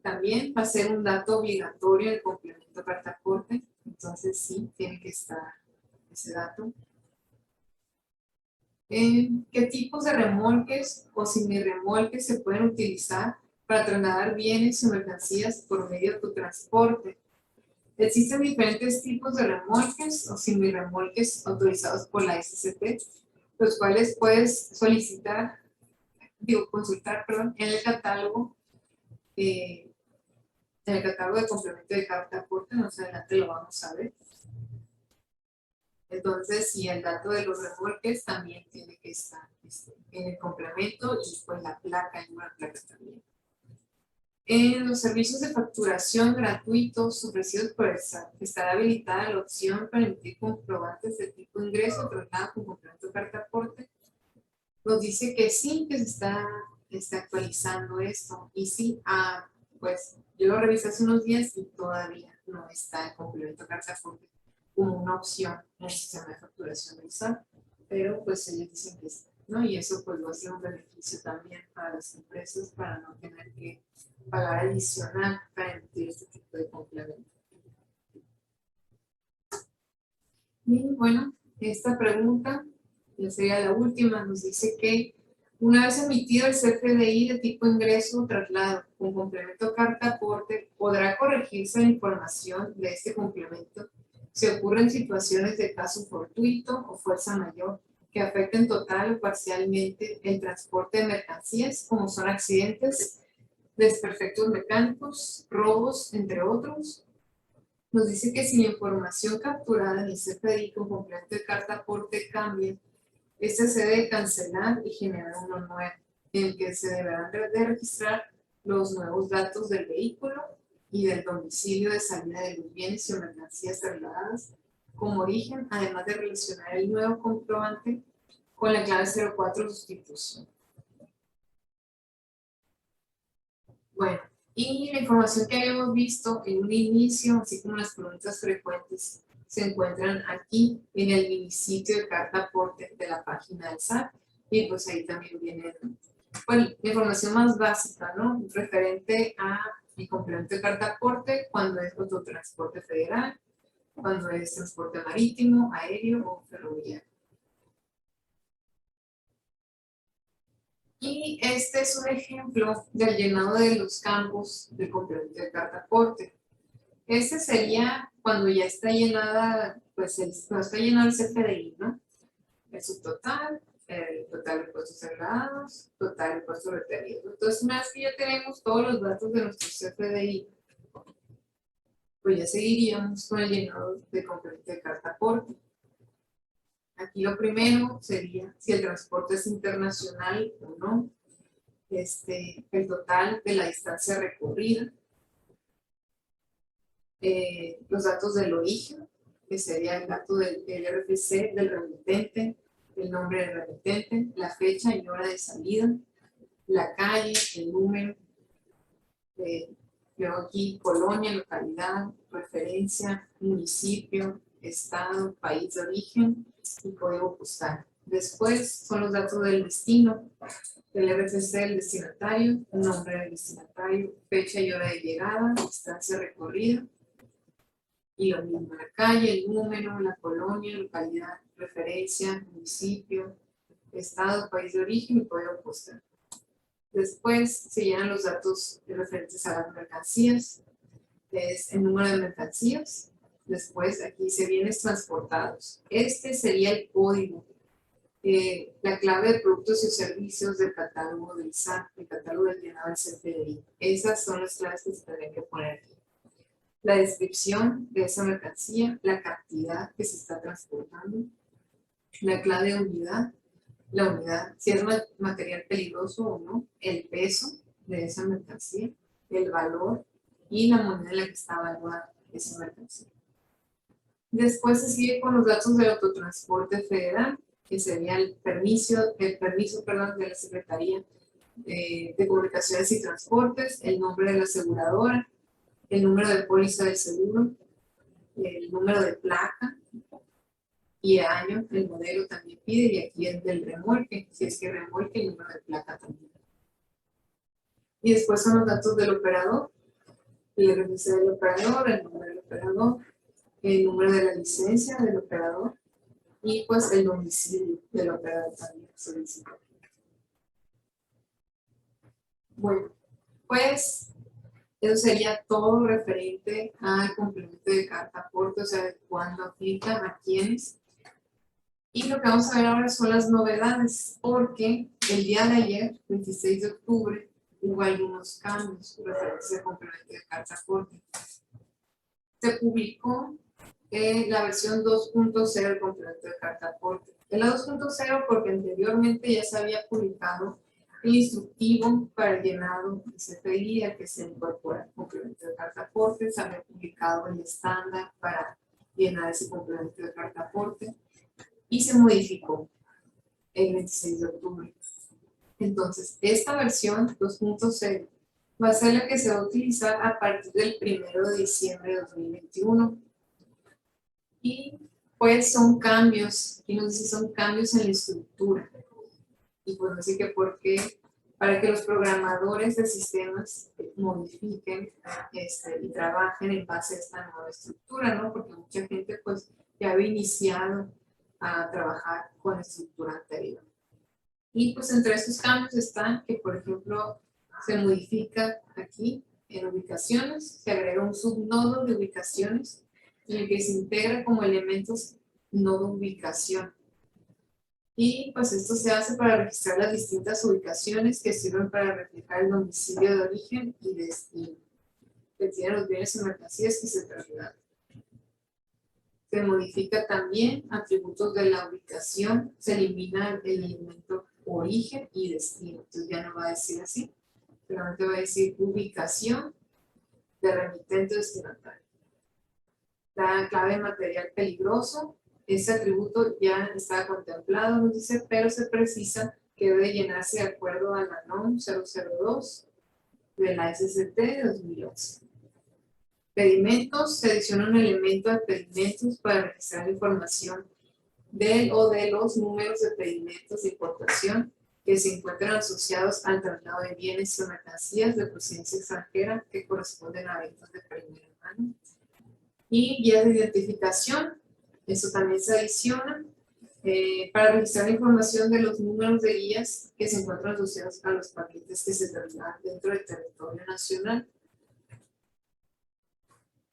También va a ser un dato obligatorio el complemento de carta aporte, entonces sí, tiene que estar ese dato. ¿Qué tipos de remolques o semirremolques se pueden utilizar para trasladar bienes y mercancías por medio de tu transporte? Existen diferentes tipos de remolques o semirremolques autorizados por la SCT, los cuales puedes consultar, perdón, en el catálogo de complemento de carta aporte. Más adelante lo vamos a ver. Entonces, sí, el dato de los remolques también tiene que estar en el complemento y pues la placa, el número de placa también. En los servicios de facturación gratuitos ofrecidos por el SAT, estará habilitada la opción para emitir comprobantes de tipo ingreso traslado con complemento de carta aporte. Nos dice que sí, que se está actualizando esto. Y sí, pues yo lo revisé hace unos días y todavía no está el complemento de carta aporte como una opción en el sistema de facturación del SAT, pero pues ellos dicen que sí, ¿no? Y eso pues va a ser un beneficio también para las empresas para no tener que pagar adicional para emitir este tipo de complemento. Y bueno, esta pregunta ya sería la última, nos dice que una vez emitido el CFDI de tipo ingreso o traslado con complemento carta aporte, podrá corregirse la información de este complemento si ocurren situaciones de caso fortuito o fuerza mayor que afecten total o parcialmente el transporte de mercancías, como son accidentes, desperfectos mecánicos, robos, entre otros. Nos dice que si la información capturada en el CFDI con complemento de carta aporte cambia, este se debe cancelar y generar uno nuevo, en el que se deberán de registrar los nuevos datos del vehículo y del domicilio de salida de los bienes y mercancías trasladadas como origen, además de relacionar el nuevo comprobante con la clave 04 de sustitución. Bueno, y la información que habíamos visto en un inicio, así como las preguntas frecuentes, se encuentran aquí en el mini sitio de carta aporte de la página del SAT, y pues ahí también viene pues, la información más básica, ¿no? Referente a el complemento de carta aporte cuando es autotransporte federal, cuando es transporte marítimo, aéreo o ferroviario. Y este es un ejemplo del llenado de los campos del complemento de carta aporte. Este sería cuando ya está llenada, pues cuando está llenado el CFDI, ¿no? El subtotal, el total de impuestos cerrados, total de impuestos retenidos. Entonces, una vez que ya tenemos todos los datos de nuestro CFDI, pues ya seguiríamos con el llenado de complemento de carta aporte. Aquí lo primero sería si el transporte es internacional o no, el total de la distancia recorrida, los datos del origen, que sería el dato del RFC del remitente, el nombre del remitente, la fecha y hora de salida, la calle, el número, luego aquí colonia, localidad, referencia, municipio, estado, país de origen y código postal. Después son los datos del destino, el RFC del destinatario, el nombre del destinatario, fecha y hora de llegada, distancia recorrida, y lo mismo, la calle, el número, la colonia, localidad, referencia, municipio, estado, país de origen y código postal. Después se llenan los datos referentes a las mercancías, que es el número de mercancías. Después aquí se bienes transportados. Este sería el código, la clave de productos y servicios del catálogo del SAT, el catálogo del llenado del CFDI. Esas son las claves que se tendrían que poner aquí. La descripción de esa mercancía, la cantidad que se está transportando, la clave de unidad, la unidad, si es material peligroso o no, el peso de esa mercancía, el valor y la moneda en la que está evaluada esa mercancía. Después se sigue con los datos del autotransporte federal, que sería el permiso de la Secretaría de Comunicaciones y Transportes, el nombre de la aseguradora, el número de póliza del seguro, el número de placa y el año, el modelo también pide, y aquí es del remolque, si es que remolque, el número de placa también. Y después son los datos del operador, el RFC del operador, el número del operador, el número de la licencia del operador y pues el domicilio del operador también solicitado. Bueno, pues Eso sería todo referente al complemento de carta aporte, o sea, de cuándo aplica, a quiénes. Y lo que vamos a ver ahora son las novedades, porque el día de ayer, 26 de octubre, hubo algunos cambios referentes al complemento de carta aporte. Se publicó la versión 2.0 del complemento de carta aporte. En la 2.0 porque anteriormente ya se había publicado el instructivo para el llenado de CFDI, al que se incorpora el complemento de carta aporte. Se había publicado el estándar para llenar ese complemento de carta aporte y se modificó el 26 de octubre. Entonces, esta versión 2.0 va a ser la que se va a utilizar a partir del 1 de diciembre de 2021. Y pues son cambios, y nos dice son cambios en la estructura. Y pues así que porque para que los programadores de sistemas modifiquen y trabajen en base a esta nueva estructura, ¿no? Porque mucha gente pues ya había iniciado a trabajar con la estructura anterior. Y pues entre estos cambios están que, por ejemplo, se modifica aquí en ubicaciones, se agrega un subnodo de ubicaciones en el que se integra como elementos nodo ubicación. Y pues esto se hace para registrar las distintas ubicaciones que sirven para reflejar el domicilio de origen y destino, que tienen los bienes o mercancías que se trasladan. Se modifica también atributos de la ubicación, se elimina el elemento origen y destino. Entonces ya no va a decir así, solamente va a decir ubicación de remitente o destinatario. La clave material peligroso, ese atributo ya está contemplado, nos dice, pero se precisa que debe llenarse de acuerdo a la NOM 002 de la SCT de 2011. Pedimentos, se adiciona un elemento de pedimentos para registrar la información del o de los números de pedimentos de importación que se encuentran asociados al traslado de bienes o mercancías de procedencia extranjera que corresponden a eventos de primera mano. Y guías de identificación, eso también se adiciona para registrar la información de los números de guías que se encuentran asociados a los paquetes que se trasladan dentro del territorio nacional.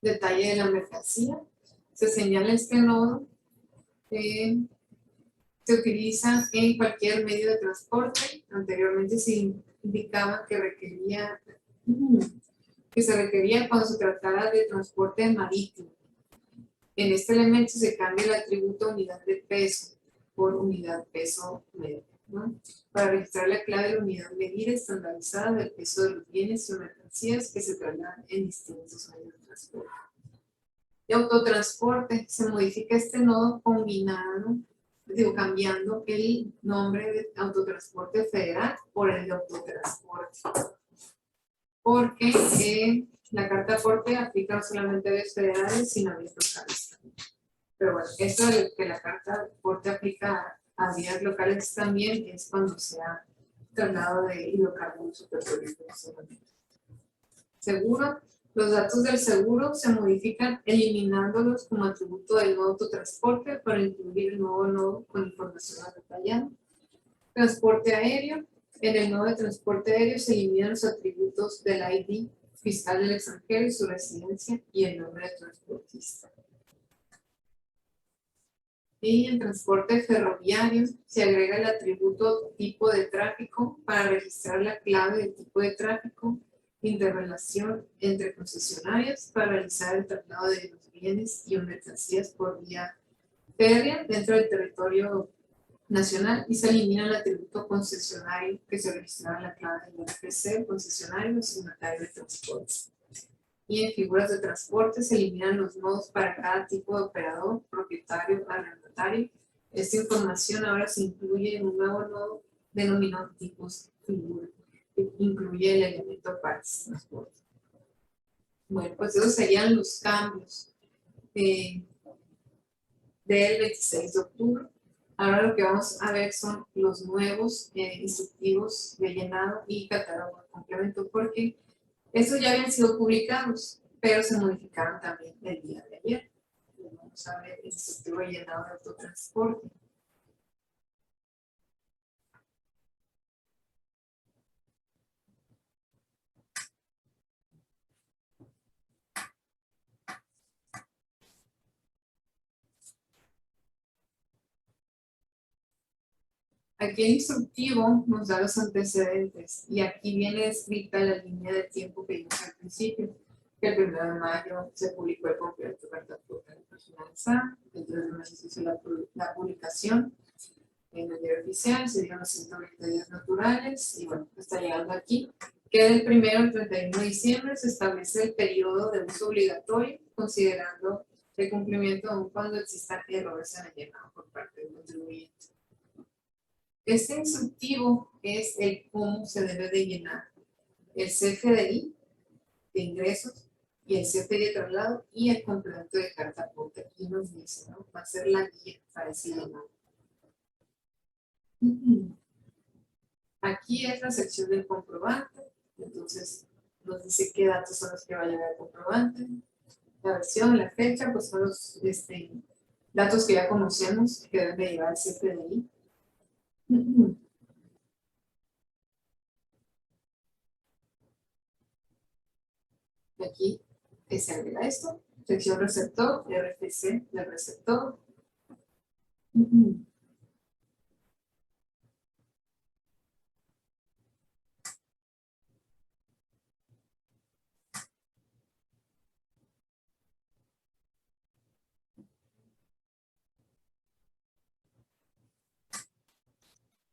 Detalle de la mercancía, se señala este nodo, se utiliza en cualquier medio de transporte. Anteriormente se indicaba que se requería cuando se tratara de transporte marítimo. En este elemento se cambia el atributo unidad de peso por unidad peso medio, ¿no? Para registrar la clave de unidad medida estandarizada del peso de los bienes o mercancías que se trasladan en distintos medios de transporte. De autotransporte, se modifica este nodo combinado, cambiando el nombre de autotransporte federal por el de autotransporte. Porque la carta aporte aplica no solamente a vías federales, sino a vías locales también. Pero bueno, esto de que la carta aporte aplica a vías locales también es cuando se ha traslado de hidrocarburos o petróleo. Seguro. Los datos del seguro se modifican eliminándolos como atributo del nodo autotransporte para incluir el nuevo nodo con información más detallada. Transporte aéreo. En el nodo de transporte aéreo se eliminan los atributos del ID fiscal del extranjero y su residencia y el nombre de transportista. Y en transporte ferroviario se agrega el atributo tipo de tráfico para registrar la clave del tipo de tráfico, interrelación entre concesionarias para realizar el traslado de los bienes y mercancías por vía férrea dentro del territorio nacional y se elimina el atributo concesionario que se registraba en la clave del RFC, concesionario o signatario de transporte. Y en figuras de transporte se eliminan los nodos para cada tipo de operador, propietario, arrendatario. Esta información ahora se incluye en un nuevo nodo denominado tipos figura, que incluye el elemento partes de transporte. Bueno, pues esos serían los cambios del 26 de octubre. Ahora lo que vamos a ver son los nuevos instructivos de llenado y catálogo de complemento, porque estos ya habían sido publicados, pero se modificaron también el día de ayer. Vamos a ver el instructivo de llenado de autotransporte. Aquí el instructivo nos da los antecedentes y aquí viene escrita la línea de tiempo que vimos al principio, que el 1 de mayo se publicó el complemento carta personalizada, el 3 de mayo se hizo la publicación en el diario oficial, se dieron los 120 días naturales y bueno, está llegando aquí, que del 1 al 31 de diciembre se establece el periodo de uso obligatorio, considerando el cumplimiento aun cuando existan errores en el llenado por parte del contribuyente. Este instructivo es el cómo se debe de llenar el CFDI de ingresos y el CFDI de traslado y el complemento de carta aporte. Aquí nos dice, ¿no? Va a ser la guía para ese llenado. Aquí es la sección del comprobante, entonces nos dice qué datos son los que va a llevar el comprobante, la versión, la fecha, pues son los datos que ya conocemos que deben de llevar el CFDI. Aquí se agrega esto, sección receptor, RFC del receptor.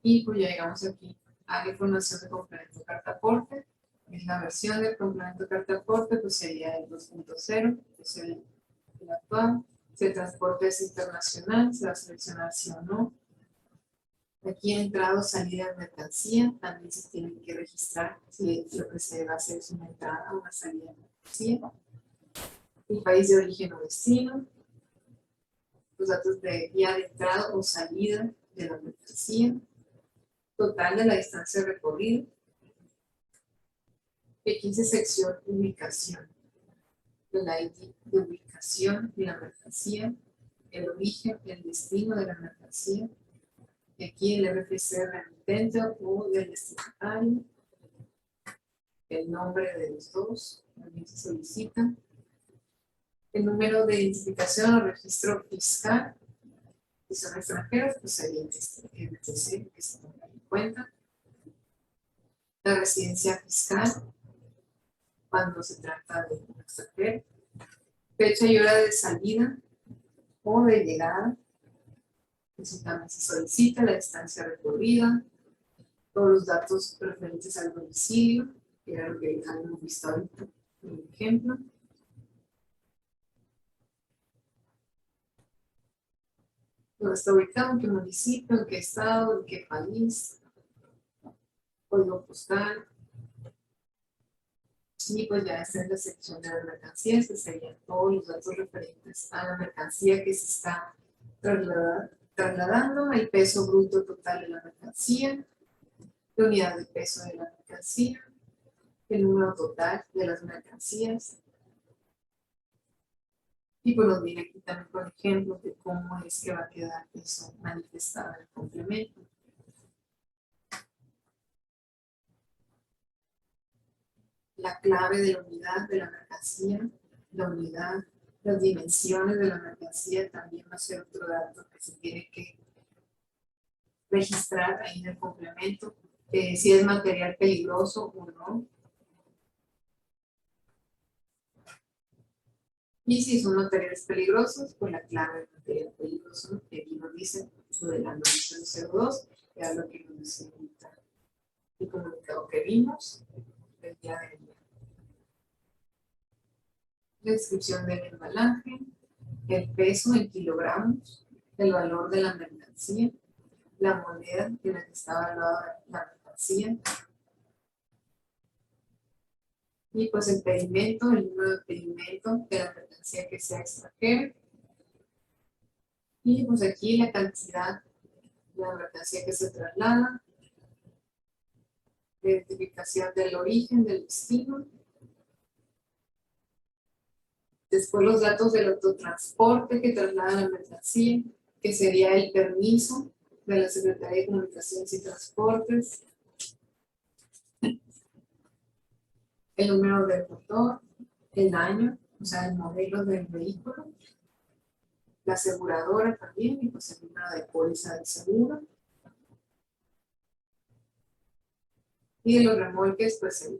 Y pues ya llegamos aquí a la información de complemento carta aporte. Es la versión del complemento carta aporte, pues sería el 2.0, que es el actual. Si el transporte es internacional, se va a seleccionar sí o no. Aquí entrada o salida de mercancía, también se tiene que registrar si lo que se va a hacer es una entrada o una salida de mercancía. El país de origen o destino, los datos de vía de entrada o salida de la mercancía, total de la distancia recorrida. Aquí dice sección ubicación, el ID de ubicación de la mercancía, el origen, el destino de la mercancía. Y aquí el RFC remitente o del destinatario, el nombre de los dos, también se solicita. El número de identificación o registro fiscal, si son extranjeros, pues sería el RFC que se toma en cuenta. La residencia fiscal, cuando se trata de un extranjero. Fecha y hora de salida o de llegada. Eso también se solicita, la distancia recorrida, todos los datos referentes al domicilio, que era lo que habíamos visto ahorita, por ejemplo. ¿Dónde está ubicado? ¿En qué municipio? ¿En qué estado? ¿En qué país? Código postal. Y pues ya está en la sección de las mercancías, que serían todos los datos referentes a la mercancía que se está trasladando, el peso bruto total de la mercancía, la unidad de peso de la mercancía, el número total de las mercancías. Y pues nos viene aquí también con ejemplos de cómo es que va a quedar eso manifestado en el complemento. La clave de la unidad de la mercancía, la unidad, las dimensiones de la mercancía también va a ser otro dato que se tiene que registrar ahí en el complemento, si es material peligroso o no. Y si son materiales peligrosos, pues la clave de material peligroso, que aquí nos dice uso de la norma 002, que es lo que nos dice el comunicado que vimos el día de ayer. La descripción del embalaje, el peso en kilogramos, el valor de la mercancía, la moneda en la que está evaluada la mercancía, y pues el pedimento, el número de pedimento de la mercancía que sea extranjera, y pues aquí la cantidad de la mercancía que se traslada, la identificación del origen, del destino, después los datos del autotransporte que traslada la mercancía, que sería el permiso de la Secretaría de Comunicaciones y Transportes, el número del motor, el año, o sea, el modelo del vehículo, la aseguradora también, y pues el número de póliza del seguro, Y de los remolques, pues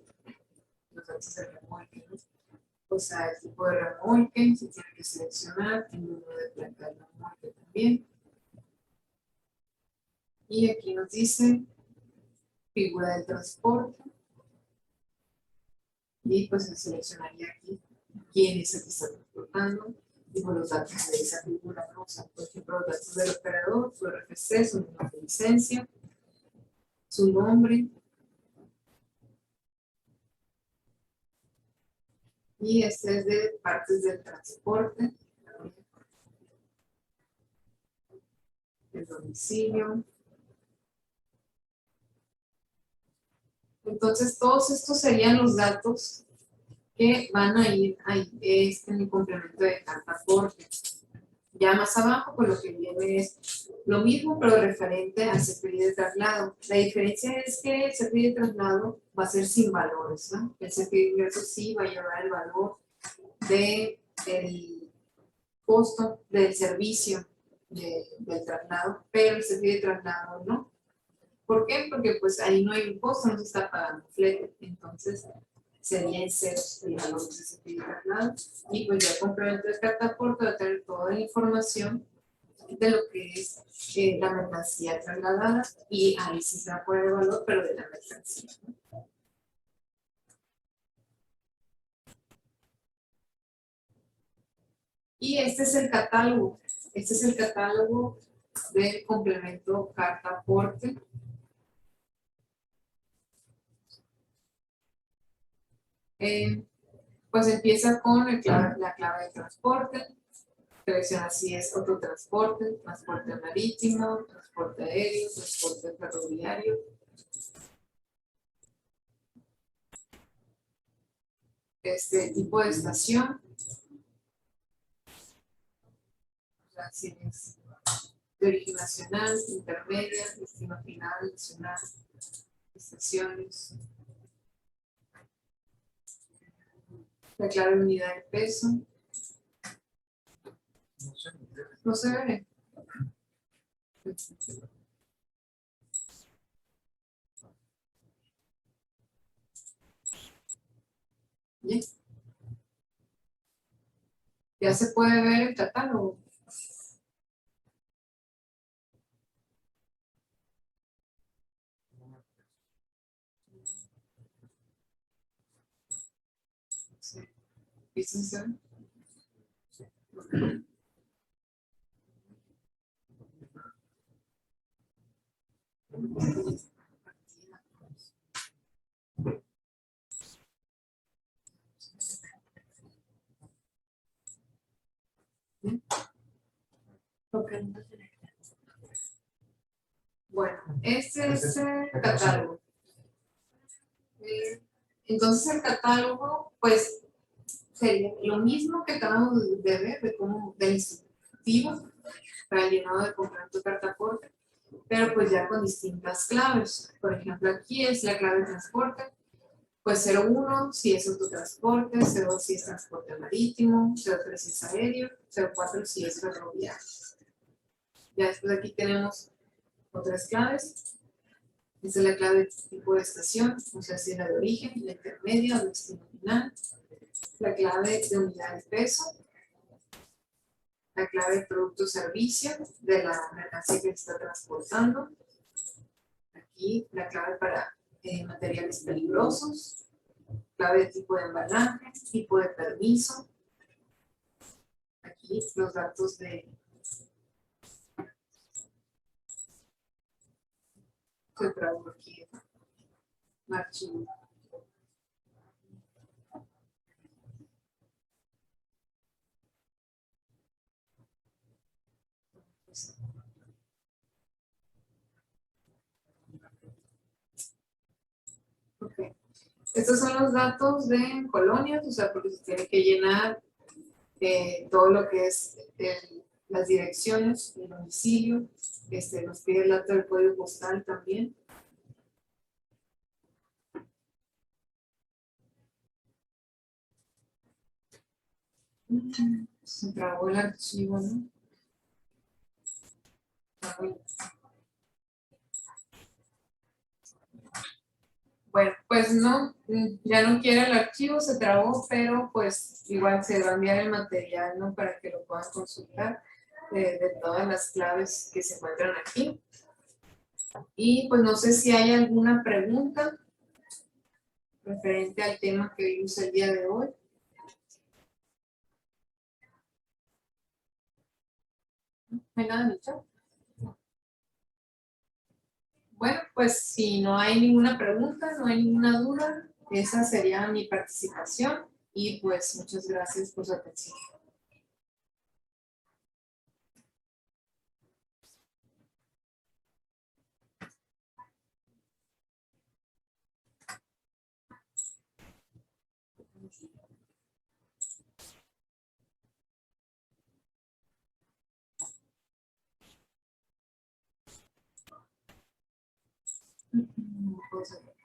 los datos del remolque, ¿no? O sea, el tipo de remolque, se tiene que seleccionar, el número de placa del remolque también. Y aquí nos dice figura del transporte. Y pues se seleccionaría aquí quién es el que está transportando. Y por los datos de esa figura, ¿no? O sea, por ejemplo, los datos del operador, su RFC, su número de licencia, su nombre. Y este es de partes del transporte, el domicilio. Entonces, todos estos serían los datos que van a ir ahí, en el complemento de carta aporte. Ya más abajo, pues lo que viene es lo mismo, pero referente al CFDI de traslado. La diferencia es que el CFDI de traslado va a ser sin valores, ¿no? El CFDI de ingreso sí va a llevar el valor del costo del servicio del traslado, pero el CFDI de traslado no. ¿Por qué? Porque pues ahí no hay un costo, no se está pagando flete, entonces sería en cero el valor de ese CFDI de traslado. Y pues ya el complemento de carta aporte va a tener toda la información de lo que es la mercancía trasladada, y ahí sí se va a poner el valor, pero de la mercancía, ¿no? Y este es el catálogo. Este es el catálogo del complemento carta aporte. Pues empieza con la clave de transporte. Selecciona si es autotransporte, transporte marítimo, transporte aéreo, transporte ferroviario. Tipo de estación. O sea, si es de origen nacional, intermedia, destino final, nacional, estaciones. La clave de unidad de peso. No se ve. Bien. Ya se puede ver el catálogo. Sí. ¿Viste? ¿Bien? Ok. Bueno, este es el catálogo. Entonces el catálogo, pues, sería lo mismo que acabamos de ver, de cómo, del instructivo para el llenado de complemento de carta aporte, pero pues ya con distintas claves. Por ejemplo, aquí es la clave de transporte, pues 01 si es autotransporte, 02 si es transporte marítimo, 03 si es aéreo, 04 si es ferroviario. Ya después aquí tenemos otras claves. Esta es la clave de tipo de estación, o sea, si es la de origen, la intermedia o destino final. La clave de unidad de peso. La clave de producto o servicio de la mercancía que se está transportando. Aquí la clave para materiales peligrosos. Clave de tipo de embalaje, tipo de permiso. Aquí los datos de que traigo aquí en archivo. Okay. Estos son los datos de colonias, o sea, porque se tiene que llenar todo lo que es las direcciones, el domicilio, nos pide el dato del código postal también. Se trabó el archivo, ¿no? Bueno, pues no, ya no quiere el archivo, se trabó, pero pues igual se va a enviar el material, ¿no? Para que lo puedan consultar de todas las claves que se encuentran aquí. Y pues no sé si hay alguna pregunta referente al tema que vimos el día de hoy. ¿No hay nada, Micha? Bueno, pues si no hay ninguna pregunta, no hay ninguna duda, esa sería mi participación y pues muchas gracias por su atención. Vamos a ver.